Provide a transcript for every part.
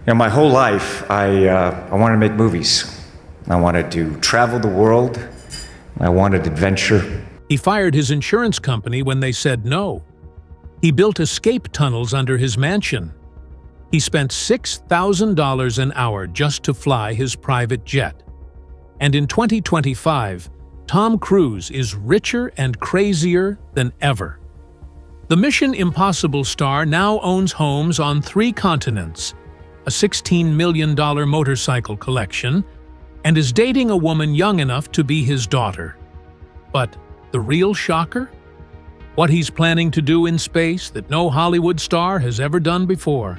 My whole life, I wanted to make movies. I wanted to travel the world. I wanted adventure. He fired his insurance company when they said no. He built escape tunnels under his mansion. He spent $6,000 an hour just to fly his private jet. And in 2025, Tom Cruise is richer and crazier than ever. The Mission Impossible star now owns homes on 3 continents, a $16 million motorcycle collection, and is dating a woman young enough to be his daughter. But the real shocker? What he's planning to do in space that no Hollywood star has ever done before.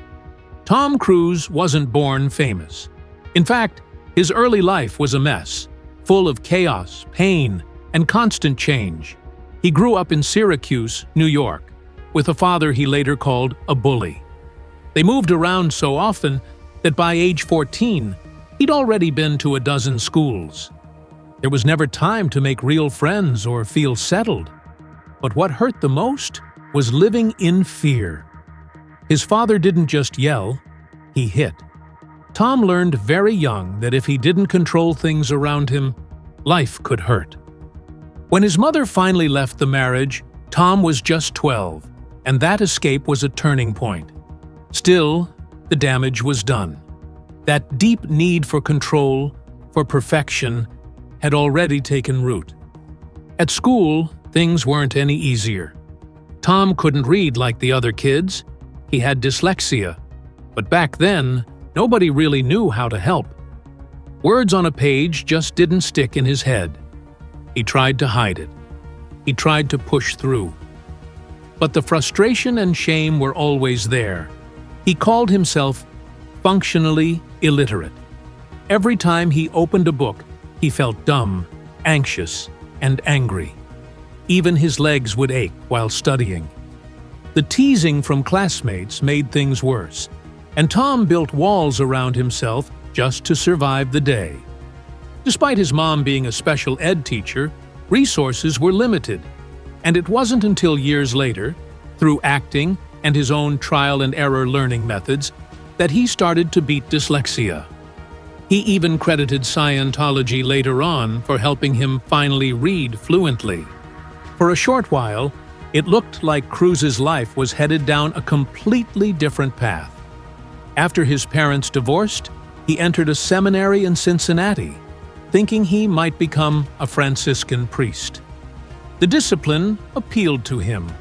Tom Cruise wasn't born famous. In fact, his early life was a mess, full of chaos, pain, and constant change. He grew up in Syracuse, New York, with a father he later called a bully. They moved around so often that by age 14, he'd already been to a dozen schools. There was never time to make real friends or feel settled. But what hurt the most was living in fear. His father didn't just yell, he hit. Tom learned very young that if he didn't control things around him, life could hurt. When his mother finally left the marriage, Tom was just 12, and that escape was a turning point. Still, the damage was done. That deep need for control, for perfection, had already taken root. At school, things weren't any easier. Tom couldn't read like the other kids. He had dyslexia. But back then, nobody really knew how to help. Words on a page just didn't stick in his head. He tried to hide it. He tried to push through. But the frustration and shame were always there. He called himself functionally illiterate. Every time he opened a book, he felt dumb, anxious, and angry. Even his legs would ache while studying. The teasing from classmates made things worse, and Tom built walls around himself just to survive the day. Despite his mom being a special ed teacher, resources were limited, and it wasn't until years later, through acting and his own trial-and-error learning methods, that he started to beat dyslexia. He even credited Scientology later on for helping him finally read fluently. For a short while, it looked like Cruise's life was headed down a completely different path. After his parents divorced, he entered a seminary in Cincinnati, thinking he might become a Franciscan priest. The discipline appealed to him.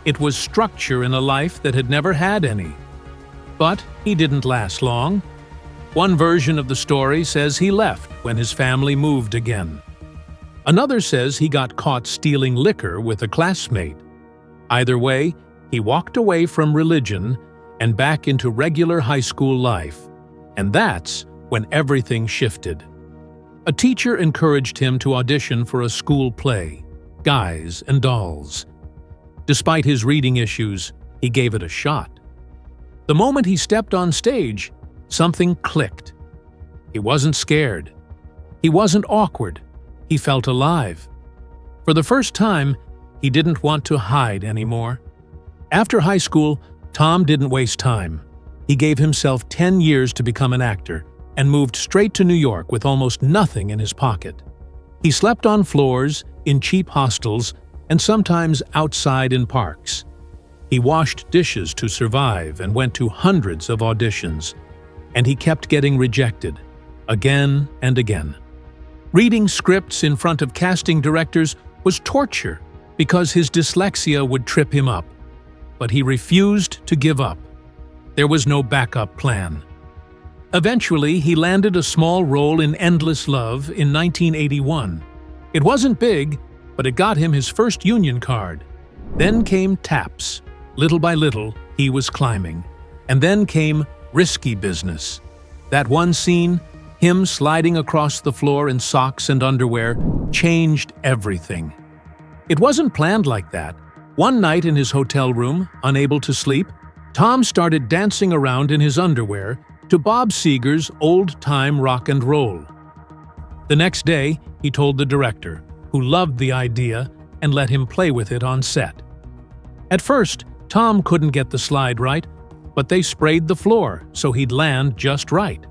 It was structure in a life that had never had any. But he didn't last long. One version of the story says he left when his family moved again. Another says he got caught stealing liquor with a classmate. Either way, he walked away from religion and back into regular high school life. And that's when everything shifted. A teacher encouraged him to audition for a school play, Guys and Dolls. Despite his reading issues, he gave it a shot. The moment he stepped on stage, something clicked. He wasn't scared. He wasn't awkward. He felt alive. For the first time, he didn't want to hide anymore. After high school, Tom didn't waste time. He gave himself 10 years to become an actor and moved straight to New York with almost nothing in his pocket. He slept on floors, in cheap hostels, and sometimes outside in parks. He washed dishes to survive and went to hundreds of auditions. And he kept getting rejected, again and again. Reading scripts in front of casting directors was torture because his dyslexia would trip him up. But he refused to give up. There was no backup plan. Eventually, he landed a small role in Endless Love in 1981. It wasn't big, but it got him his first union card. Then came Taps. Little by little, he was climbing. And then came Risky Business. That one scene, him sliding across the floor in socks and underwear, changed everything. It wasn't planned like that. One night in his hotel room, unable to sleep, Tom started dancing around in his underwear to Bob Seger's old-time rock and roll. The next day, he told the director, who loved the idea and let him play with it on set. At first, Tom couldn't get the slide right, but they sprayed the floor so he'd land just right.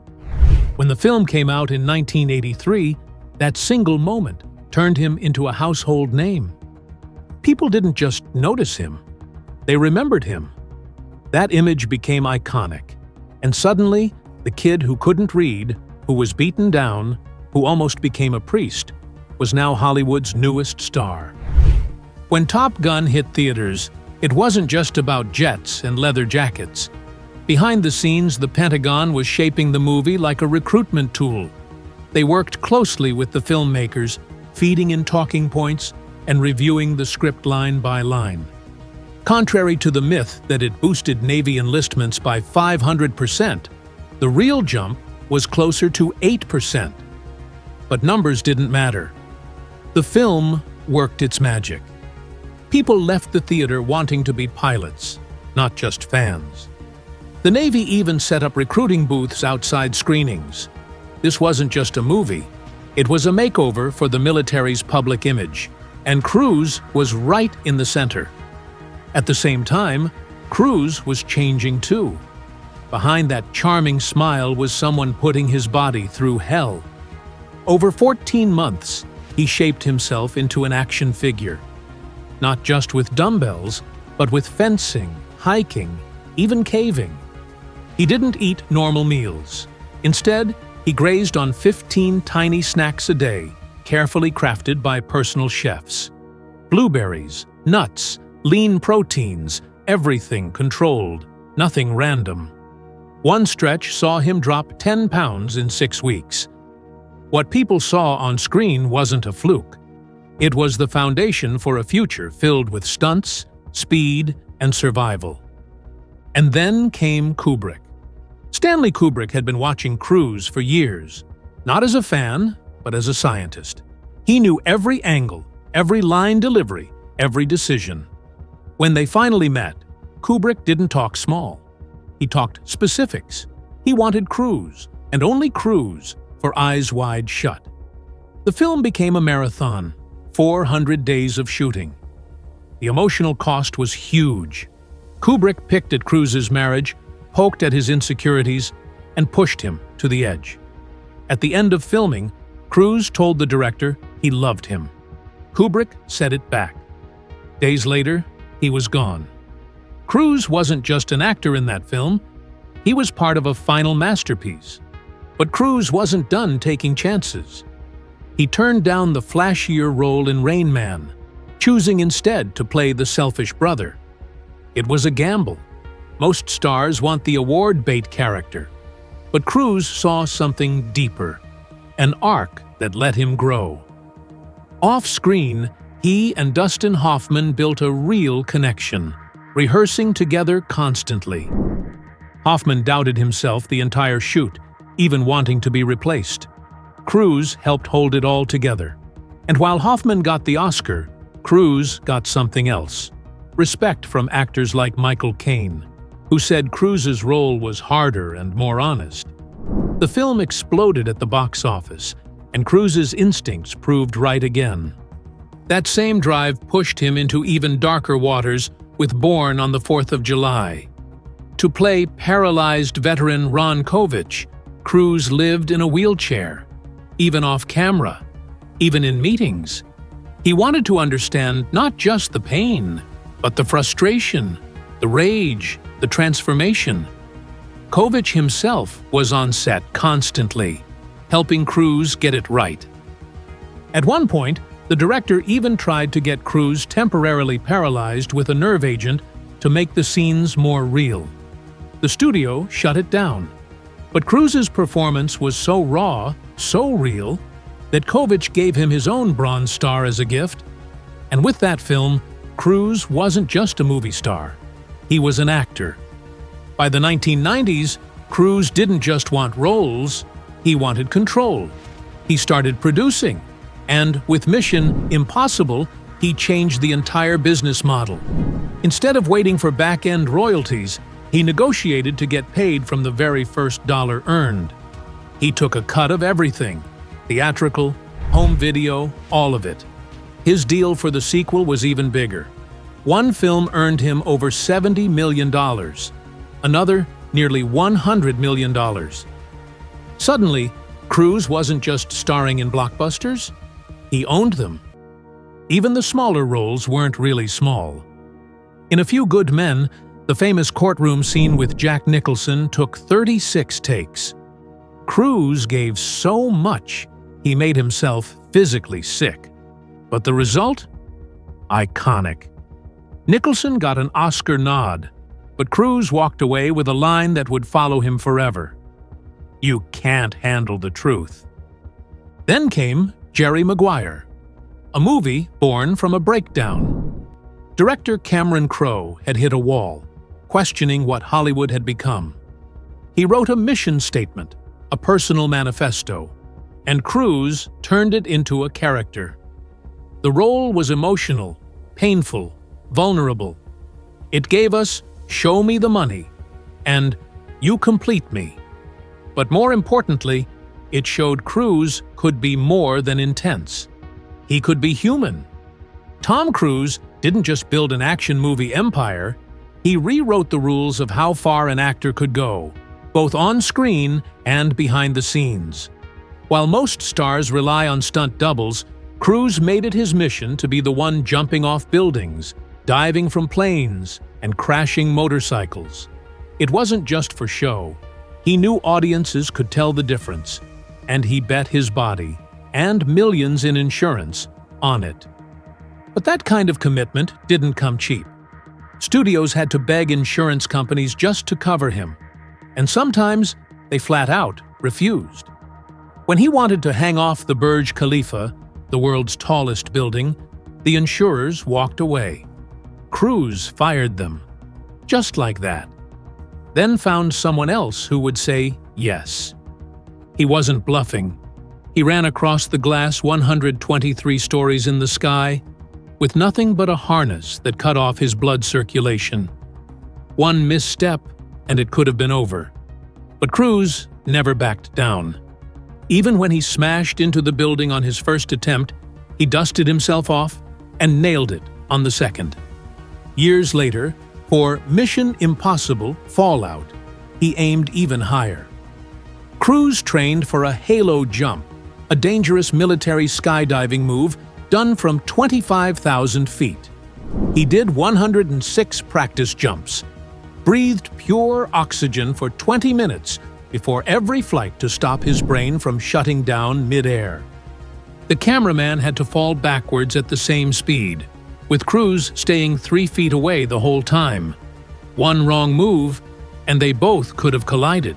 When the film came out in 1983, that single moment turned him into a household name. People didn't just notice him, they remembered him. That image became iconic, and suddenly, the kid who couldn't read, who was beaten down, who almost became a priest, was now Hollywood's newest star. When Top Gun hit theaters, it wasn't just about jets and leather jackets. Behind the scenes, the Pentagon was shaping the movie like a recruitment tool. They worked closely with the filmmakers, feeding in talking points and reviewing the script line by line. Contrary to the myth that it boosted Navy enlistments by 500%, the real jump was closer to 8%. But numbers didn't matter. The film worked its magic. People left the theater wanting to be pilots, not just fans. The Navy even set up recruiting booths outside screenings. This wasn't just a movie, it was a makeover for the military's public image, and Cruise was right in the center. At the same time, Cruise was changing too. Behind that charming smile was someone putting his body through hell. Over 14 months, he shaped himself into an action figure. Not just with dumbbells, but with fencing, hiking, even caving. He didn't eat normal meals. Instead, he grazed on 15 tiny snacks a day, carefully crafted by personal chefs. Blueberries, nuts, lean proteins, everything controlled, nothing random. One stretch saw him drop 10 pounds in 6 weeks. What people saw on screen wasn't a fluke. It was the foundation for a future filled with stunts, speed, and survival. And then came Kubrick. Stanley Kubrick had been watching Cruise for years, not as a fan, but as a scientist. He knew every angle, every line delivery, every decision. When they finally met, Kubrick didn't talk small. He talked specifics. He wanted Cruise, and only Cruise, for eyes wide shut. The film became a marathon, 400 days of shooting. The emotional cost was huge. Kubrick picked at Cruise's marriage, poked at his insecurities, and pushed him to the edge. At the end of filming, Cruise told the director he loved him. Kubrick said it back. Days later, he was gone. Cruise wasn't just an actor in that film, he was part of a final masterpiece. But Cruise wasn't done taking chances. He turned down the flashier role in Rain Man, choosing instead to play the selfish brother. It was a gamble. Most stars want the award bait character. But Cruise saw something deeper, an arc that let him grow. Off-screen, he and Dustin Hoffman built a real connection, rehearsing together constantly. Hoffman doubted himself the entire shoot, even wanting to be replaced. Cruise helped hold it all together. And while Hoffman got the Oscar, Cruise got something else. Respect from actors like Michael Caine, who said Cruise's role was harder and more honest. The film exploded at the box office, and Cruise's instincts proved right again. That same drive pushed him into even darker waters with Born on the 4th of July. To play paralyzed veteran Ron Kovic, Cruise lived in a wheelchair, even off camera, even in meetings. He wanted to understand not just the pain, but the frustration, the rage, the transformation. Kovic himself was on set constantly, helping Cruise get it right. At one point, the director even tried to get Cruise temporarily paralyzed with a nerve agent to make the scenes more real. The studio shut it down. But Cruise's performance was so raw, so real, that Kovic gave him his own Bronze Star as a gift. And with that film, Cruise wasn't just a movie star. He was an actor. By the 1990s, Cruise didn't just want roles, he wanted control. He started producing, and with Mission Impossible, he changed the entire business model. Instead of waiting for back-end royalties, he negotiated to get paid from the very first dollar earned. He took a cut of everything: theatrical, home video, all of it. His deal for the sequel was even bigger. One film earned him over $70 million. another nearly $100 million. Suddenly, Cruise wasn't just starring in blockbusters, he owned them. Even the smaller roles weren't really small. In A Few Good Men, the famous courtroom scene with Jack Nicholson took 36 takes. Cruise gave so much, he made himself physically sick. But the result? Iconic. Nicholson got an Oscar nod, but Cruise walked away with a line that would follow him forever. "You can't handle the truth." Then came Jerry Maguire, a movie born from a breakdown. Director Cameron Crowe had hit a wall, questioning what Hollywood had become. He wrote a mission statement, a personal manifesto, and Cruise turned it into a character. The role was emotional, painful, vulnerable. It gave us "Show me the money" and "You complete me." But more importantly, it showed Cruise could be more than intense. He could be human. Tom Cruise didn't just build an action movie empire, he rewrote the rules of how far an actor could go, both on screen and behind the scenes. While most stars rely on stunt doubles, Cruise made it his mission to be the one jumping off buildings, diving from planes, and crashing motorcycles. It wasn't just for show. He knew audiences could tell the difference, and he bet his body, and millions in insurance, on it. But that kind of commitment didn't come cheap. Studios had to beg insurance companies just to cover him, and sometimes they flat out refused. When he wanted to hang off the Burj Khalifa, the world's tallest building, the insurers walked away. Cruise fired them, just like that. Then found someone else who would say yes. He wasn't bluffing. He ran across the glass 123 stories in the sky with nothing but a harness that cut off his blood circulation. One misstep and it could have been over. But Cruise never backed down. Even when he smashed into the building on his first attempt, he dusted himself off and nailed it on the second. Years later, for Mission Impossible Fallout, he aimed even higher. Cruise trained for a halo jump, a dangerous military skydiving move done from 25,000 feet. He did 106 practice jumps, breathed pure oxygen for 20 minutes before every flight to stop his brain from shutting down mid-air. The cameraman had to fall backwards at the same speed, with Cruise staying 3 feet away the whole time. One wrong move, and they both could have collided.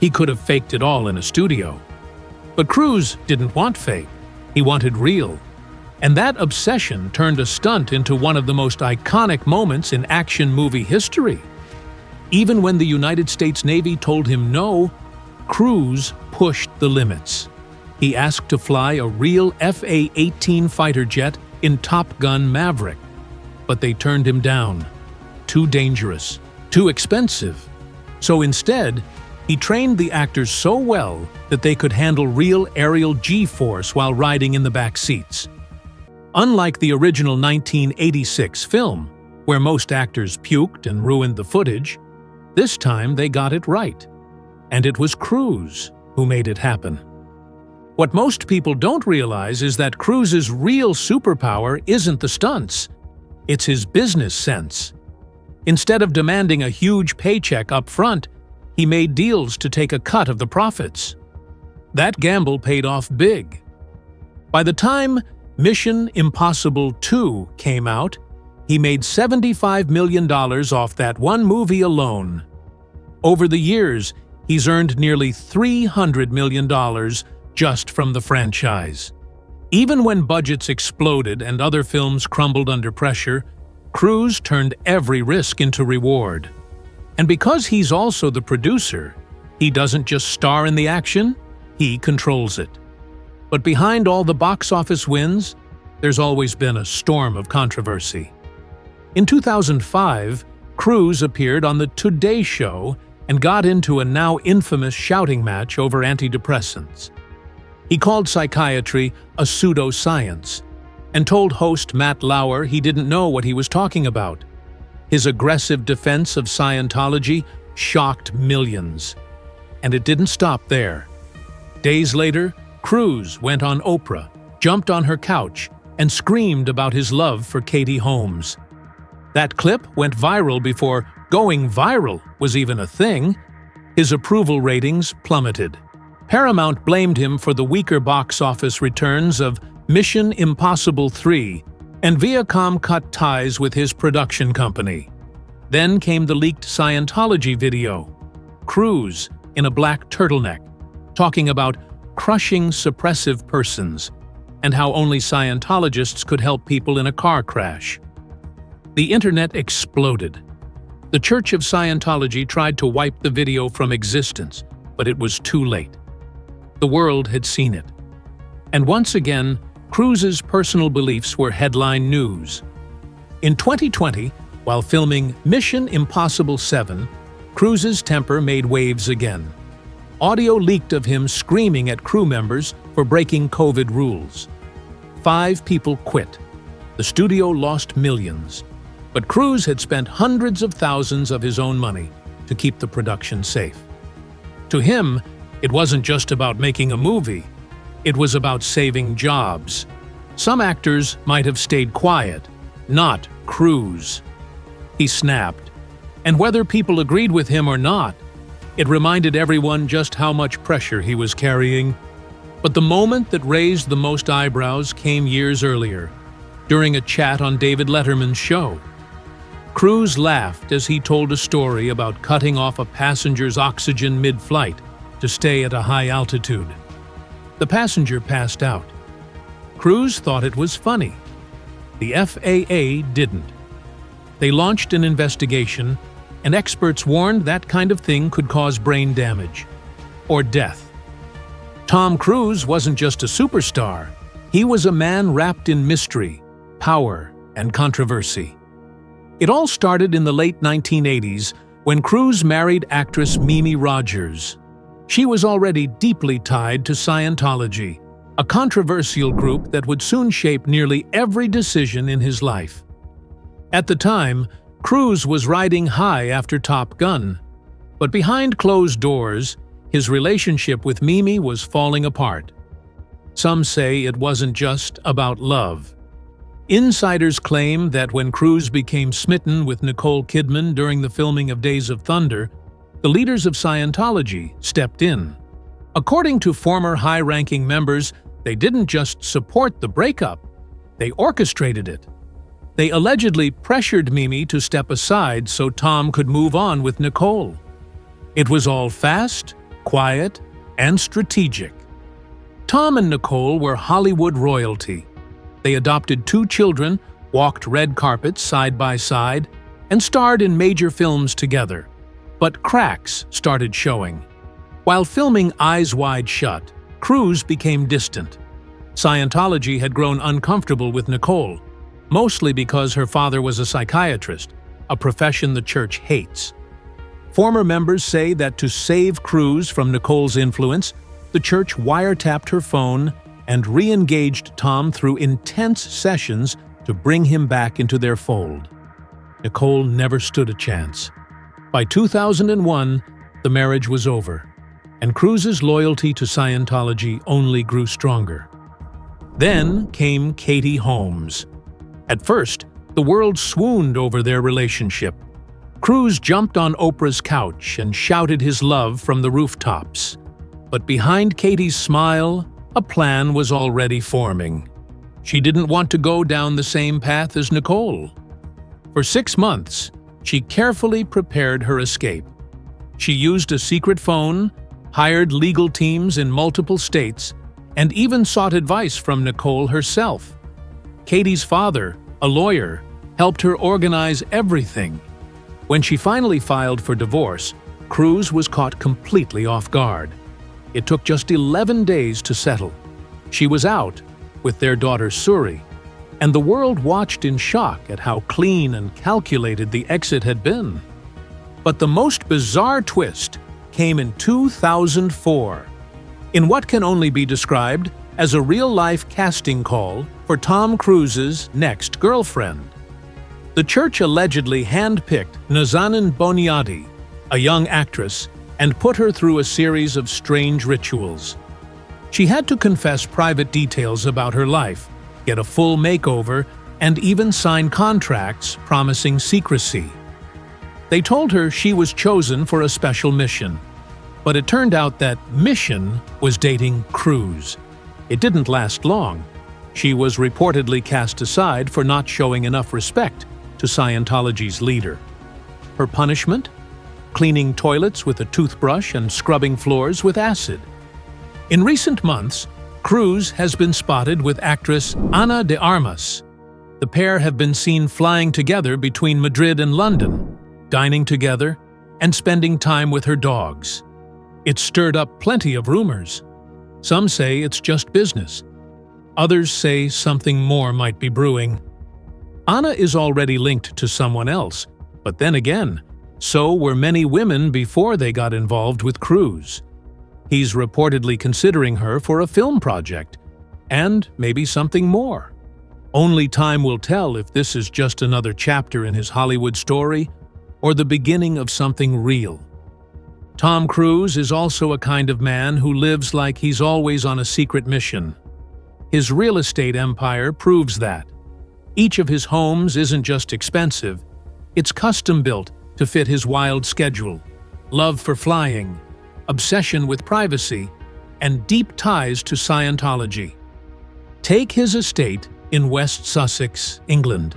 He could have faked it all in a studio. But Cruise didn't want fake. He wanted real. And that obsession turned a stunt into one of the most iconic moments in action movie history. Even when the United States Navy told him no, Cruise pushed the limits. He asked to fly a real F/A-18 fighter jet in Top Gun Maverick, but they turned him down. Too dangerous, too expensive. So instead, he trained the actors so well that they could handle real aerial G-force while riding in the back seats. Unlike the original 1986 film, where most actors puked and ruined the footage, this time they got it right. And it was Cruise who made it happen. What most people don't realize is that Cruise's real superpower isn't the stunts. It's his business sense. Instead of demanding a huge paycheck up front, he made deals to take a cut of the profits. That gamble paid off big. By the time Mission Impossible 2 came out, he made $75 million off that one movie alone. Over the years, he's earned nearly $300 million just from the franchise. Even when budgets exploded and other films crumbled under pressure, Cruise turned every risk into reward. And because he's also the producer, he doesn't just star in the action, he controls it. But behind all the box office wins, there's always been a storm of controversy. In 2005, Cruise appeared on The Today Show and got into a now infamous shouting match over antidepressants. He called psychiatry a pseudoscience and told host Matt Lauer he didn't know what he was talking about. His aggressive defense of Scientology shocked millions. And it didn't stop there. Days later, Cruise went on Oprah, jumped on her couch, and screamed about his love for Katie Holmes. That clip went viral before going viral was even a thing. His approval ratings plummeted. Paramount blamed him for the weaker box office returns of Mission Impossible 3, and Viacom cut ties with his production company. Then came the leaked Scientology video. Cruise, in a black turtleneck, talking about crushing suppressive persons and how only Scientologists could help people in a car crash. The internet exploded. The Church of Scientology tried to wipe the video from existence, but it was too late. The world had seen it. And once again, Cruise's personal beliefs were headline news. In 2020, while filming Mission Impossible 7, Cruise's temper made waves again. Audio leaked of him screaming at crew members for breaking COVID rules. 5 people quit. The studio lost millions. But Cruise had spent hundreds of thousands of his own money to keep the production safe. To him, it wasn't just about making a movie. It was about saving jobs. Some actors might have stayed quiet, not Cruise. He snapped. And whether people agreed with him or not, it reminded everyone just how much pressure he was carrying. But the moment that raised the most eyebrows came years earlier, during a chat on David Letterman's show. Cruise laughed as he told a story about cutting off a passenger's oxygen mid-flight to stay at a high altitude. The passenger passed out. Cruise thought it was funny. The FAA didn't. They launched an investigation, and experts warned that kind of thing could cause brain damage or death. Tom Cruise wasn't just a superstar. He was a man wrapped in mystery, power, and controversy. It all started in the late 1980s when Cruise married actress Mimi Rogers. She was already deeply tied to Scientology, a controversial group that would soon shape nearly every decision in his life. At the time, Cruise was riding high after Top Gun, but behind closed doors, his relationship with Mimi was falling apart. Some say it wasn't just about love. Insiders claim that when Cruise became smitten with Nicole Kidman during the filming of Days of Thunder, the leaders of Scientology stepped in. According to former high-ranking members, they didn't just support the breakup, they orchestrated it. They allegedly pressured Mimi to step aside so Tom could move on with Nicole. It was all fast, quiet, and strategic. Tom and Nicole were Hollywood royalty. They adopted 2 children, walked red carpets side by side, and starred in major films together. But cracks started showing. While filming Eyes Wide Shut, Cruise became distant. Scientology had grown uncomfortable with Nicole, mostly because her father was a psychiatrist, a profession the church hates. Former members say that to save Cruise from Nicole's influence, the church wiretapped her phone and re-engaged Tom through intense sessions to bring him back into their fold. Nicole never stood a chance. By 2001, the marriage was over, and Cruise's loyalty to Scientology only grew stronger. Then came Katie Holmes. At first, the world swooned over their relationship. Cruise jumped on Oprah's couch and shouted his love from the rooftops. But behind Katie's smile, a plan was already forming. She didn't want to go down the same path as Nicole. For 6 months, she carefully prepared her escape. She used a secret phone, hired legal teams in multiple states, and even sought advice from Nicole herself. Katie's father, a lawyer, helped her organize everything. When she finally filed for divorce, Cruise was caught completely off guard. It took just 11 days to settle. She was out, with their daughter Suri, and the world watched in shock at how clean and calculated the exit had been. But the most bizarre twist came in 2004, in what can only be described as a real-life casting call for Tom Cruise's next girlfriend. The church allegedly handpicked Nazanin Boniadi, a young actress, and put her through a series of strange rituals. She had to confess private details about her life, get a full makeover, and even sign contracts promising secrecy. They told her she was chosen for a special mission, but it turned out that mission was dating Cruz. It didn't last long. She was reportedly cast aside for not showing enough respect to Scientology's leader. Her punishment? Cleaning toilets with a toothbrush and scrubbing floors with acid. In recent months, Cruz has been spotted with actress Ana de Armas. The pair have been seen flying together between Madrid and London, dining together, and spending time with her dogs. It stirred up plenty of rumors. Some say it's just business. Others say something more might be brewing. Ana is already linked to someone else, but then again, so were many women before they got involved with Cruz. He's reportedly considering her for a film project, and maybe something more. Only time will tell if this is just another chapter in his Hollywood story or the beginning of something real. Tom Cruise is also a kind of man who lives like he's always on a secret mission. His real estate empire proves that. Each of his homes isn't just expensive, it's custom-built to fit his wild schedule, love for flying, obsession with privacy, and deep ties to Scientology. Take his estate in West Sussex, England.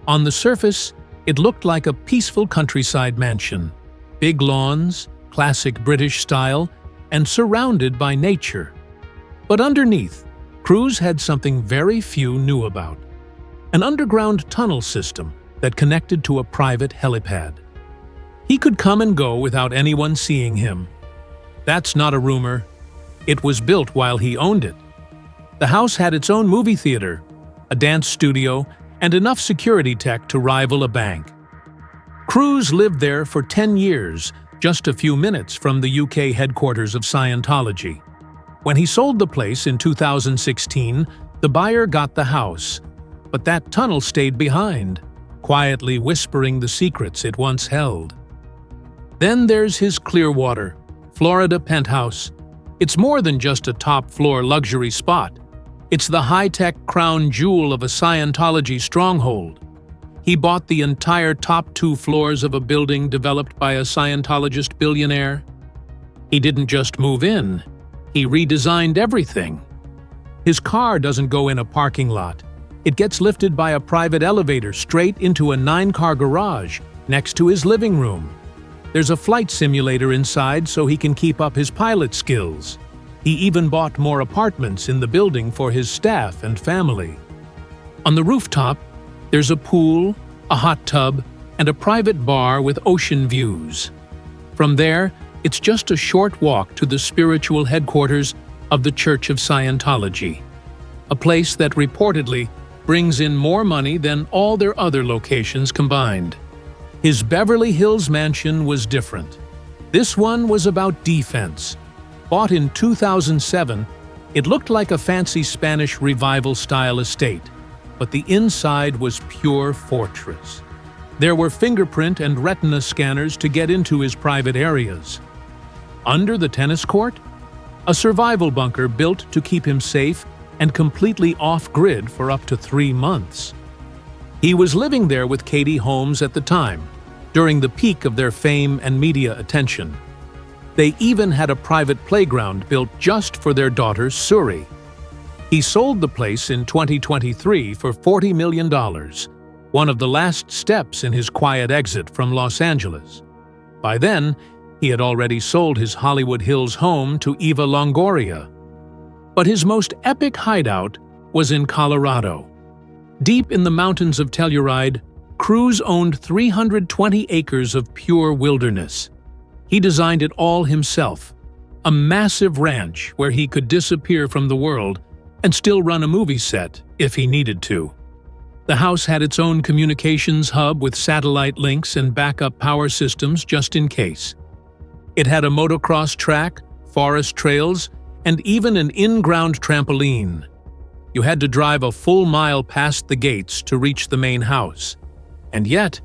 On the surface, it looked like a peaceful countryside mansion. Big lawns, classic British style, and surrounded by nature. But underneath, Cruise had something very few knew about. An underground tunnel system that connected to a private helipad. He could come and go without anyone seeing him. That's not a rumor. It was built while he owned it. The house had its own movie theater, a dance studio, and enough security tech to rival a bank. Cruise lived there for 10 years, just a few minutes from the UK headquarters of Scientology. When he sold the place in 2016, the buyer got the house, but that tunnel stayed behind, quietly whispering the secrets it once held. Then there's his Clearwater, Florida penthouse. It's more than just a top-floor luxury spot. It's the high-tech crown jewel of a Scientology stronghold. He bought the entire top 2 floors of a building developed by a Scientologist billionaire. He didn't just move in, he redesigned everything. His car doesn't go in a parking lot. It gets lifted by a private elevator straight into a 9-car garage next to his living room. There's a flight simulator inside so he can keep up his pilot skills. He even bought more apartments in the building for his staff and family. On the rooftop, there's a pool, a hot tub, and a private bar with ocean views. From there, it's just a short walk to the spiritual headquarters of the Church of Scientology, a place that reportedly brings in more money than all their other locations combined. His Beverly Hills mansion was different. This one was about defense. Bought in 2007, it looked like a fancy Spanish revival-style estate, but the inside was pure fortress. There were fingerprint and retina scanners to get into his private areas. Under the tennis court, a survival bunker built to keep him safe and completely off-grid for up to 3 months. He was living there with Katie Holmes at the time, during the peak of their fame and media attention. They even had a private playground built just for their daughter, Suri. He sold the place in 2023 for $40 million, one of the last steps in his quiet exit from Los Angeles. By then, he had already sold his Hollywood Hills home to Eva Longoria. But his most epic hideout was in Colorado. Deep in the mountains of Telluride, Cruise owned 320 acres of pure wilderness. He designed it all himself, a massive ranch where he could disappear from the world and still run a movie set if he needed to. The house had its own communications hub with satellite links and backup power systems just in case. It had a motocross track, forest trails, and even an in-ground trampoline. You had to drive a full mile past the gates to reach the main house. And yet,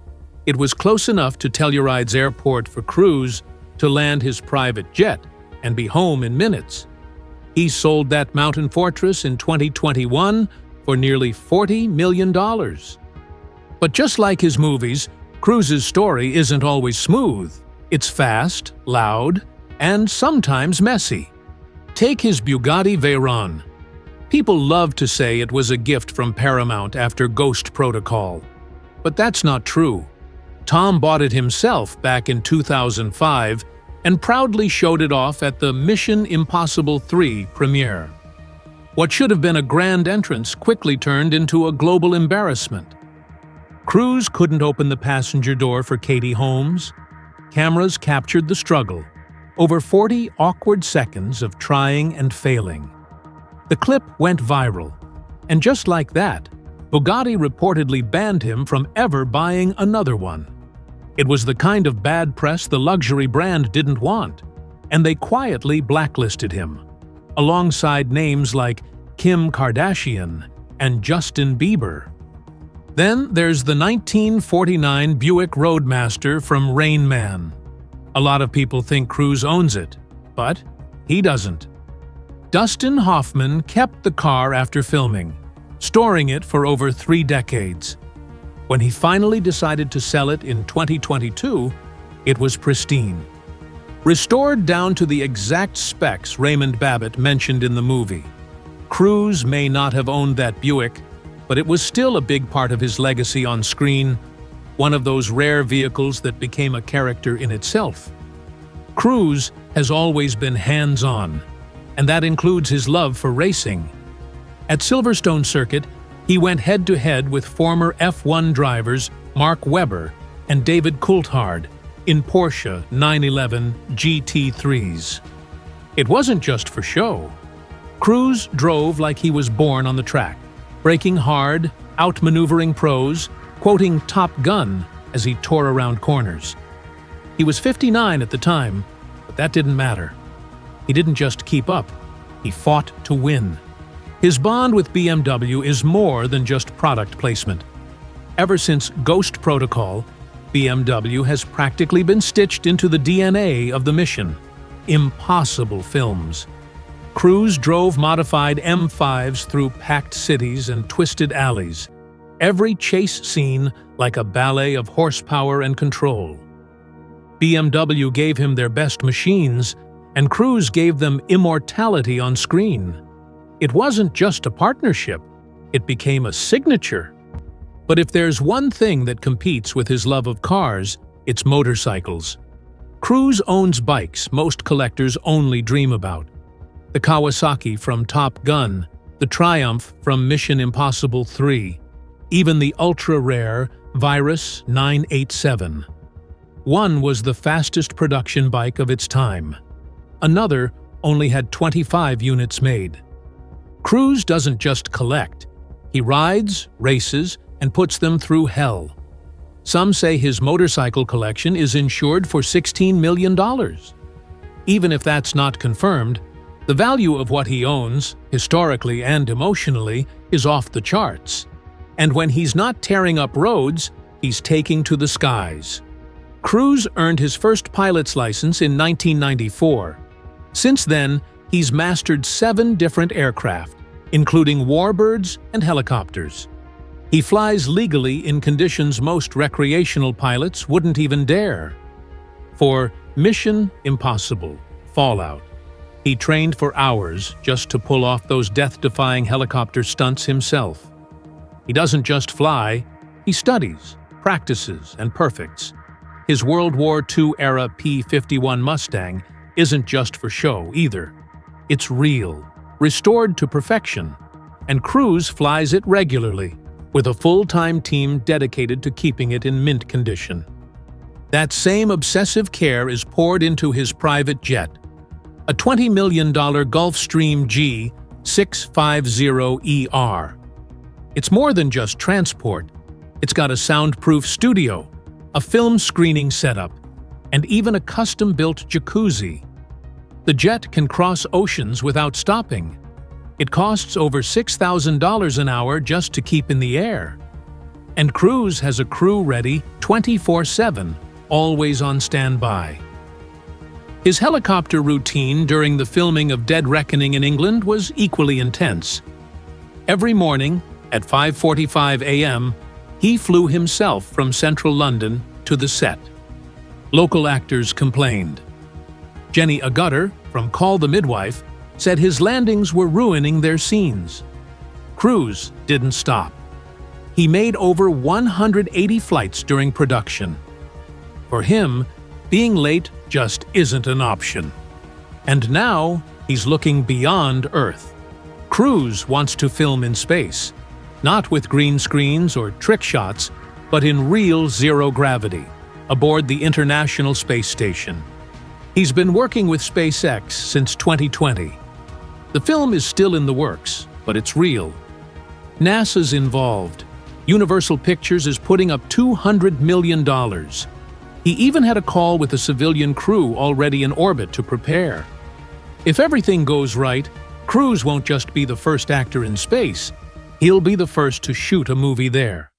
It was close enough to Telluride's airport for Cruise to land his private jet and be home in minutes. He sold that mountain fortress in 2021 for nearly $40 million. But just like his movies, Cruise's story isn't always smooth. It's fast, loud, and sometimes messy. Take his Bugatti Veyron. People love to say it was a gift from Paramount after Ghost Protocol. But that's not true. Tom bought it himself back in 2005 and proudly showed it off at the Mission Impossible 3 premiere. What should have been a grand entrance quickly turned into a global embarrassment. Cruise couldn't open the passenger door for Katie Holmes. Cameras captured the struggle. Over 40 awkward seconds of trying and failing. The clip went viral, and just like that, Bugatti reportedly banned him from ever buying another one. It was the kind of bad press the luxury brand didn't want, and they quietly blacklisted him, alongside names like Kim Kardashian and Justin Bieber. Then there's the 1949 Buick Roadmaster from Rain Man. A lot of people think Cruise owns it, but he doesn't. Dustin Hoffman kept the car after filming, storing it for over 3 decades. When he finally decided to sell it in 2022, it was pristine. Restored down to the exact specs Raymond Babbitt mentioned in the movie. Cruise may not have owned that Buick, but it was still a big part of his legacy on screen, one of those rare vehicles that became a character in itself. Cruise has always been hands-on, and that includes his love for racing. At Silverstone Circuit, he went head-to-head with former F1 drivers Mark Webber and David Coulthard in Porsche 911 GT3s. It wasn't just for show. Cruise drove like he was born on the track, braking hard, outmaneuvering pros, quoting Top Gun as he tore around corners. He was 59 at the time, but that didn't matter. He didn't just keep up, he fought to win. His bond with BMW is more than just product placement. Ever since Ghost Protocol, BMW has practically been stitched into the DNA of the mission. Impossible films. Cruise drove modified M5s through packed cities and twisted alleys. Every chase scene like a ballet of horsepower and control. BMW gave him their best machines, and Cruise gave them immortality on screen. It wasn't just a partnership, it became a signature. But if there's one thing that competes with his love of cars, it's motorcycles. Cruise owns bikes most collectors only dream about. The Kawasaki from Top Gun, the Triumph from Mission Impossible 3, even the ultra-rare Virus 987. One was the fastest production bike of its time. Another only had 25 units made. Cruise doesn't just collect. He rides, races, and puts them through hell. Some say his motorcycle collection is insured for $16 million. Even if that's not confirmed, the value of what he owns, historically and emotionally, is off the charts. And when he's not tearing up roads, he's taking to the skies. Cruise earned his first pilot's license in 1994. Since then, he's mastered 7 different aircraft, including warbirds and helicopters. He flies legally in conditions most recreational pilots wouldn't even dare. For Mission Impossible, Fallout, he trained for hours just to pull off those death-defying helicopter stunts himself. He doesn't just fly, he studies, practices, and perfects. His World War II-era P-51 Mustang isn't just for show either. It's real, restored to perfection, and Cruise flies it regularly, with a full-time team dedicated to keeping it in mint condition. That same obsessive care is poured into his private jet, a $20 million Gulfstream G 650ER. It's more than just transport. It's got a soundproof studio, a film screening setup, and even a custom-built jacuzzi. The jet can cross oceans without stopping. It costs over $6,000 an hour just to keep in the air. And Cruise has a crew ready 24/7, always on standby. His helicopter routine during the filming of Dead Reckoning in England was equally intense. Every morning, at 5:45 a.m., he flew himself from central London to the set. Local actors complained. Jenny Agutter, from Call the Midwife, said his landings were ruining their scenes. Cruise didn't stop. He made over 180 flights during production. For him, being late just isn't an option. And now, he's looking beyond Earth. Cruise wants to film in space, not with green screens or trick shots, but in real zero gravity, aboard the International Space Station. He's been working with SpaceX since 2020. The film is still in the works, but it's real. NASA's involved. Universal Pictures is putting up $200 million. He even had a call with a civilian crew already in orbit to prepare. If everything goes right, Cruise won't just be the first actor in space, he'll be the first to shoot a movie there.